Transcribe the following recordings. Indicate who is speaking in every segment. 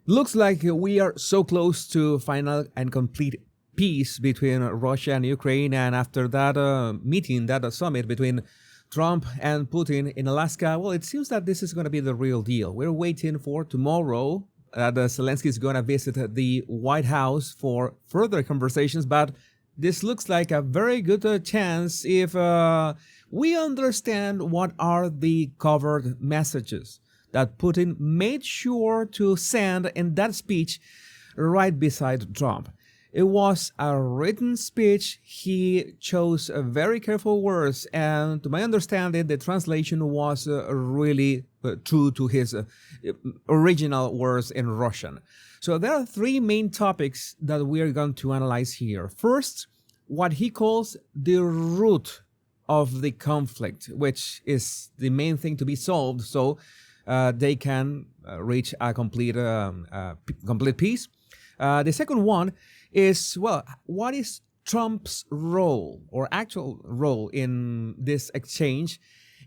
Speaker 1: Looks like we are so close to final and complete peace between Russia and Ukraine. And after that meeting, that summit between Trump and Putin in Alaska, well, it seems that this is going to be the real deal. We're waiting for tomorrow that Zelensky is going to visit the White House for further conversations. But this looks like a very good chance if we understand what are the covert messages that Putin made sure to send in that speech right beside Trump. It was a written speech. He chose very careful words, and to my understanding, the translation was really true to his original words in Russian. So there are three main topics that we are going to analyze here. First, what he calls the root of the conflict, which is the main thing to be solved, so they can reach a complete peace. The second one is, well, what is Trump's role or actual role in this exchange?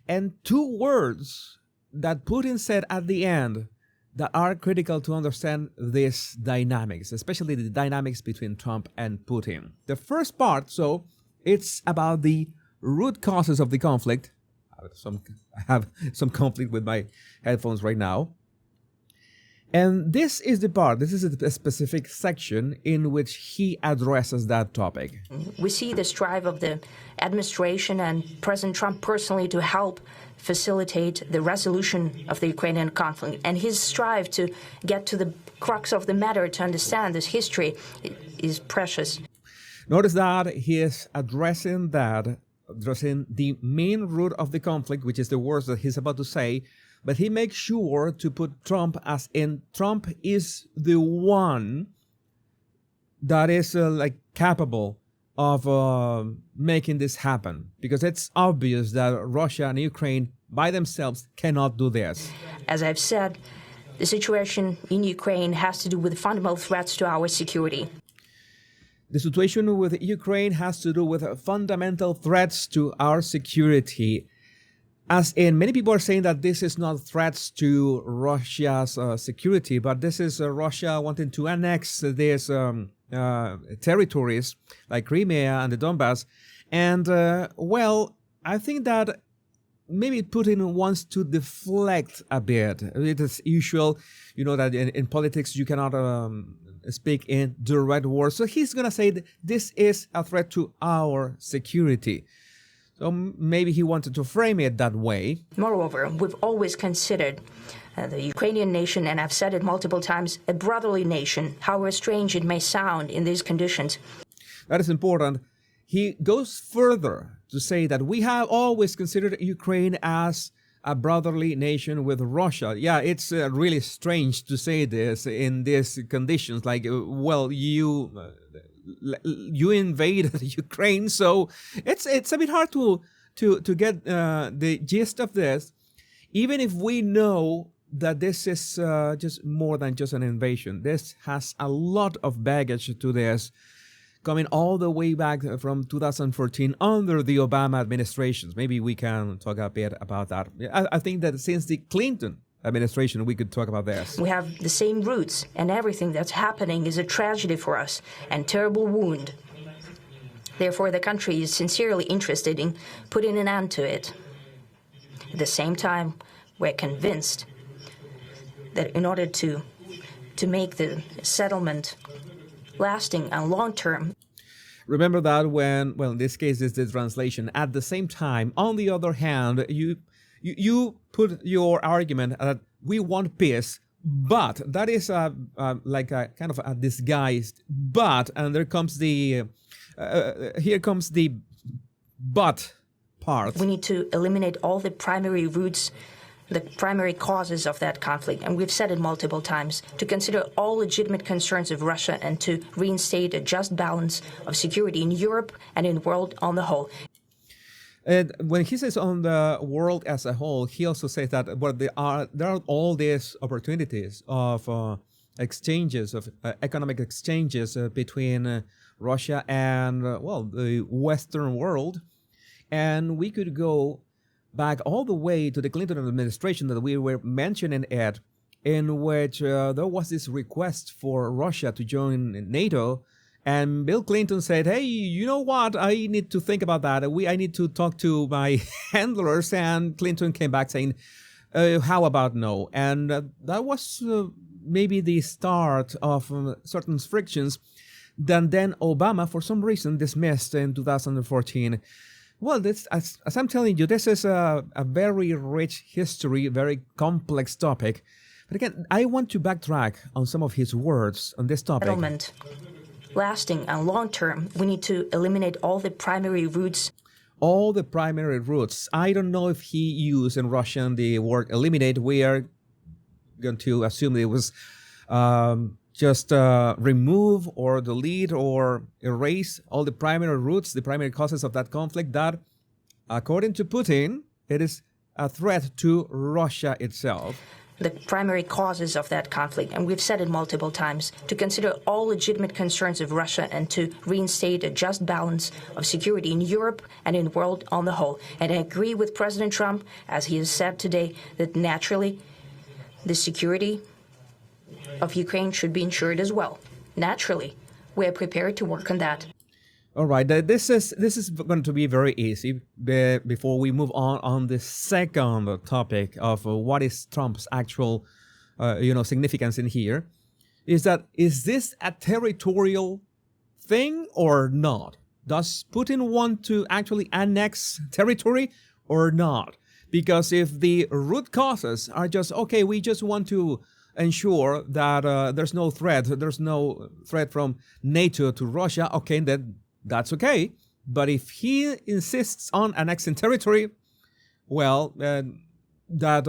Speaker 1: And two words that Putin said at the end that are critical to understand these dynamics, especially the dynamics between Trump and Putin. The first part, so it's about the root causes of the conflict. I have some conflict with my headphones right now. And this is the part, this is a specific section in which he addresses that topic.
Speaker 2: We see the strive of the administration and President Trump personally to help facilitate the resolution of the Ukrainian conflict. And his strive to get to the crux of the matter, to understand this history, is precious.
Speaker 1: Notice that he is addressing the main root of the conflict, which is the words that he's about to say, but he makes sure to put Trump as in Trump is the one that is capable of making this happen, because it's obvious that Russia and Ukraine by themselves cannot do this.
Speaker 2: As I've said, the situation in Ukraine has to do with fundamental threats to our security.
Speaker 1: The situation with Ukraine has to do with fundamental threats to our security. As in, many people are saying that this is not threats to Russia's security, but this is Russia wanting to annex these territories like Crimea and the Donbass. And, well, I think that maybe Putin wants to deflect a bit. It is usual, you know, that in politics you cannot speak in direct words. So he's going to say that this is a threat to our security. So maybe he wanted to frame it that way.
Speaker 2: Moreover, we've always considered the Ukrainian nation, and I've said it multiple times, a brotherly nation, however strange it may sound in these conditions.
Speaker 1: That is important. He goes further to say that we have always considered Ukraine as a brotherly nation with Russia. Yeah, it's really strange to say this in these conditions. Like, well, you invaded Ukraine, so it's a bit hard to get the gist of this, even if we know that this is just more than just an invasion. This has a lot of baggage to this, coming all the way back from 2014 under the Obama administrations. Maybe we can talk a bit about that. I think that since the Clinton administration, we could talk about this.
Speaker 2: We have the same roots, and everything that's happening is a tragedy for us and terrible wound. Therefore, the country is sincerely interested in putting an end to it. At the same time, we're convinced that in order to make the settlement lasting and long-term.
Speaker 1: Remember that when, well, in this case, is the translation. At the same time, on the other hand, you put your argument that we want peace, but that is like a kind of a disguised but, and there comes the here comes the but part.
Speaker 2: We need to eliminate all the primary roots, the primary causes of that conflict, and we've said it multiple times, to consider all legitimate concerns of Russia and to reinstate a just balance of security in Europe and in the world on the whole.
Speaker 1: And when he says on the world as a whole, he also says that there are all these opportunities of exchanges, of economic exchanges between Russia and, well, the Western world. And we could go back all the way to the Clinton administration that we were mentioning it. in which there was this request for Russia to join NATO. And Bill Clinton said, hey, you know what? I need to think about that. I need to talk to my handlers. And Clinton came back saying, how about no? And that was maybe the start of certain frictions that then Obama, for some reason, dismissed in 2014. Well, this, as I'm telling you, this is a very rich history, very complex topic. But again, I want to backtrack on some of his words on this topic.
Speaker 2: Settlement. Lasting and long term, we need to eliminate all the primary routes.
Speaker 1: All the primary routes. I don't know if he used in Russian the word eliminate. We are going to assume it was just remove or delete or erase all the primary routes, the primary causes of that conflict that, according to Putin, it is a threat to Russia itself.
Speaker 2: The primary causes of that conflict, and we've said it multiple times, to consider all legitimate concerns of Russia and to reinstate a just balance of security in Europe and in the world on the whole. And I agree with President Trump, as he has said today, that naturally the security of Ukraine should be ensured as well. Naturally, we are prepared to work on that.
Speaker 1: All right, this is going to be very easy. Before we move on the second topic of what is Trump's actual, significance in here, is this a territorial thing or not? Does Putin want to actually annex territory or not? Because if the root causes are just okay, we just want to ensure that there's no threat from NATO to Russia. Okay, then that's okay. But if he insists on annexing territory, well, that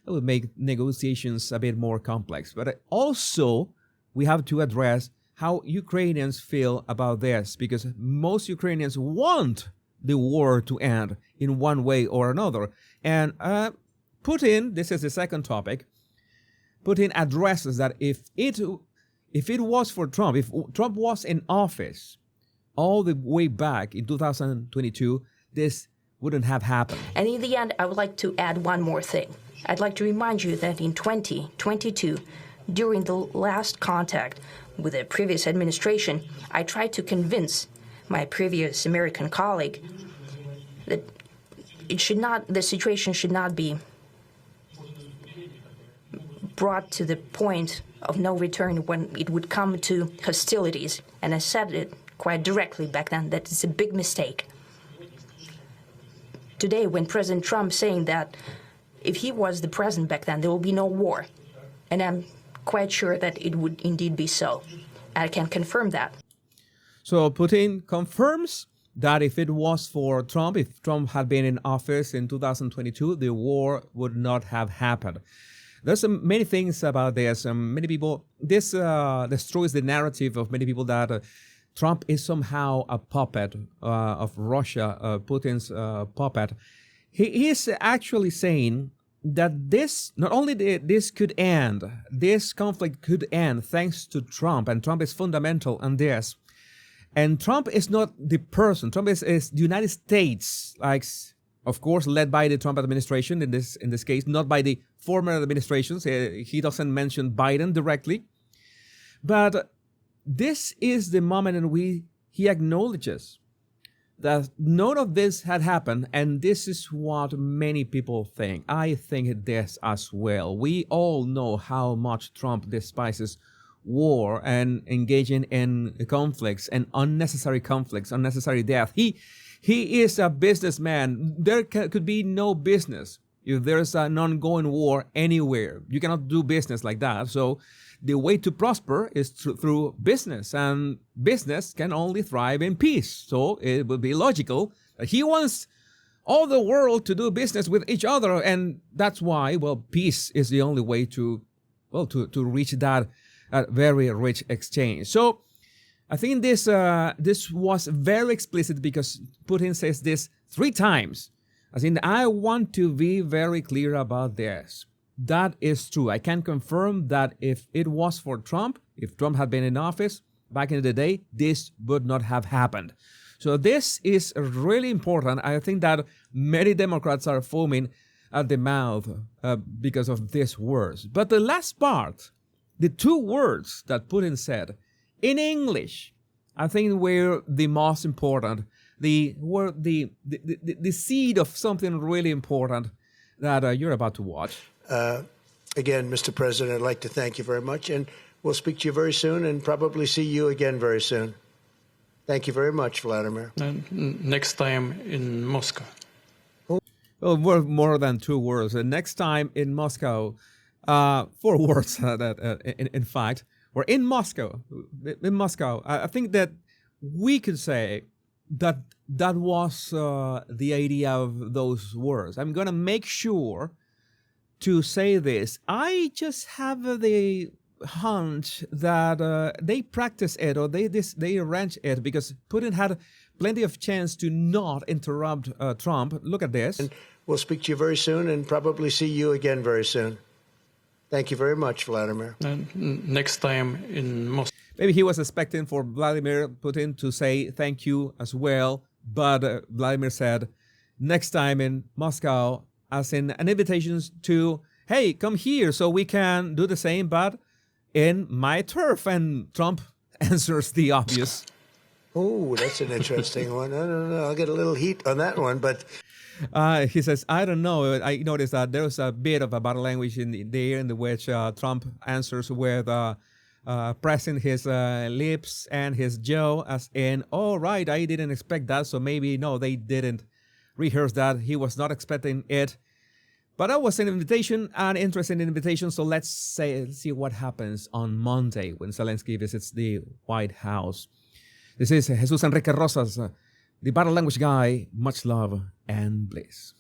Speaker 1: would make negotiations a bit more complex. But also, we have to address how Ukrainians feel about this, because most Ukrainians want the war to end in one way or another. And Putin, this is the second topic, Putin addresses that if it was for Trump, if Trump was in office all the way back in 2022, this wouldn't have happened.
Speaker 2: And in the end, I would like to add one more thing. I'd like to remind you that in 2022, during the last contact with the previous administration, I tried to convince my previous American colleague that the situation should not be brought to the point of no return when it would come to hostilities. And I said it quite directly back then that it's a big mistake. Today, when President Trump saying that if he was the president back then, there will be no war. And I'm quite sure that it would indeed be so. I can confirm that.
Speaker 1: So Putin confirms that if it was for Trump, if Trump had been in office in 2022, the war would not have happened. There's many things about this. Many people, this destroys the narrative of many people that Trump is somehow a puppet of Russia, Putin's puppet. He is actually saying that this, not only this could end, this conflict could end thanks to Trump, and Trump is fundamental in this. And Trump is not the person. Trump is the United States, like, of course, led by the Trump administration in this case, not by the former administrations. He doesn't mention Biden directly. But this is the moment in which he acknowledges that none of this had happened, and this is what many people think. I think this as well. We all know how much Trump despises war and engaging in conflicts and unnecessary conflicts, unnecessary death. He is a businessman. There could be no business if there's an ongoing war anywhere. You cannot do business like that. So the way to prosper is through business, and business can only thrive in peace. So it would be logical that he wants all the world to do business with each other, and that's why, well, peace is the only way to reach that very rich exchange. So I think this was very explicit because Putin says this 3 times. As in, I want to be very clear about this. That is true. I can confirm that if it was for Trump, if Trump had been in office back in the day, this would not have happened. So this is really important. I think that many Democrats are foaming at the mouth because of these words. But the last part, the two words that Putin said in English, I think were the most important. Were the seed of something really important that you're about to watch.
Speaker 3: Again, Mr. President, I'd like to thank you very much, and we'll speak to you very soon and probably see you again very soon. Thank you very much, Vladimir.
Speaker 4: Next time in Moscow.
Speaker 1: Well, more than two words. Next time in Moscow, 4 words, in fact, or in Moscow. In Moscow, I think that we could say that that was the idea of those words. I'm going to make sure to say this. I just have the hunch that they practice it, or they arrange it, because Putin had plenty of chance to not interrupt Trump. Look at this.
Speaker 3: And we'll speak to you very soon and probably see you again very soon. Thank you very much, Vladimir.
Speaker 4: Next time in Moscow.
Speaker 1: Maybe he was expecting for Vladimir Putin to say thank you as well, but Vladimir said next time in Moscow, as in an invitation to, hey, come here so we can do the same, but in my turf. And Trump answers the obvious.
Speaker 3: Oh, that's an interesting one. I don't know. I'll get a little heat on that one, but...
Speaker 1: He says, I don't know. I noticed that there was a bit of a body language in there in which Trump answers with pressing his lips and his jaw, as in, oh, right, I didn't expect that. So maybe, no, they didn't rehearse that. He was not expecting it. But that was an invitation, an interesting invitation. So let's see what happens on Monday when Zelensky visits the White House. This is Jesus Enrique Rosas, the body language guy. Much love and bliss.